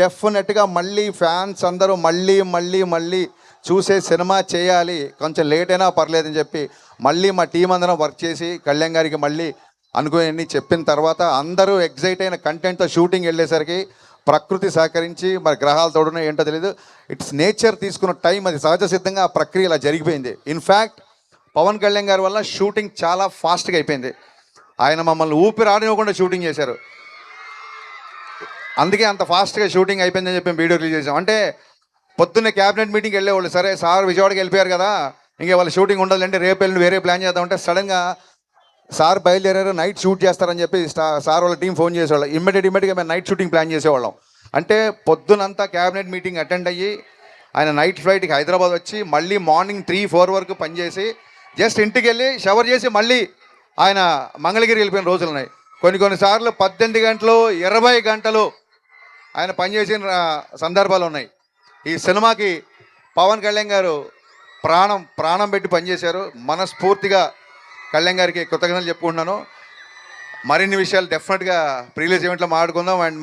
డెఫినెట్గా మళ్ళీ ఫ్యాన్స్ అందరూ మళ్ళీ మళ్ళీ మళ్ళీ చూసే సినిమా చేయాలి, కొంచెం లేట్ అయినా పర్లేదని చెప్పి మళ్ళీ మా టీం అందరం వర్క్ చేసి కళ్యాణ్ గారికి మళ్ళీ అనుకుని చెప్పిన తర్వాత అందరూ ఎగ్జైట్ అయిన కంటెంట్తో షూటింగ్ వెళ్ళేసరికి ప్రకృతి సహకరించి మరి గ్రహాలు తోడున ఏంటో తెలియదు, ఇట్స్ నేచర్ తీసుకున్న టైం, అది సహజ సిద్ధంగా ఆ ప్రక్రియ ఇలా జరిగిపోయింది. ఇన్ఫ్యాక్ట్ పవన్ కళ్యాణ్ గారి వల్ల షూటింగ్ చాలా ఫాస్ట్గా అయిపోయింది. ఆయన మమ్మల్ని ఊపిరి ఆడనివ్వకుండా షూటింగ్ చేశారు. అందుకే అంత ఫాస్ట్గా షూటింగ్ అయిపోయిందని చెప్పి వీడియో రిలీజ్ చేసాం. అంటే పొద్దున్నే క్యాబినెట్ మీటింగ్కి వెళ్ళేవాళ్ళు, సరే సార్ విజయవాడకి వెళ్ళిపోయారు కదా, ఇంకే వాళ్ళ షూటింగ్ ఉండాలంటే రేపు వెళ్ళి వేరే ప్లాన్ చేద్దామంటే సడన్గా సార్ బయలుదేరారు, నైట్ షూట్ చేస్తారని చెప్పి సార్ వాళ్ళ టీం ఫోన్ చేసేవాళ్ళు. ఇమ్మీడియట్గా మేము నైట్ షూటింగ్ ప్లాన్ చేసేవాళ్ళం. అంటే పొద్దునంతా క్యాబినెట్ మీటింగ్ అటెండ్ అయ్యి ఆయన నైట్ ఫ్లైట్కి హైదరాబాద్ వచ్చి మళ్ళీ మార్నింగ్ 3-4 వరకు పనిచేసి జస్ట్ ఇంటికి వెళ్ళి షవర్ చేసి మళ్ళీ ఆయన మంగళగిరి వెళ్ళిపోయిన రోజులు ఉన్నాయి. కొన్నిసార్లు 18 గంటలు 20 గంటలు ఆయన పనిచేసిన సందర్భాలు ఉన్నాయి. ఈ సినిమాకి పవన్ కళ్యాణ్ గారు ప్రాణం పెట్టి పనిచేశారు. మనస్ఫూర్తిగా కళ్యాణ్ గారికి కృతజ్ఞతలు చెప్పుకుంటున్నాను. మరిన్ని విషయాలు డెఫినెట్గా ప్రీలీజ్ ఈవెంట్లో మాట్లాడుకుందాం. అండ్ మా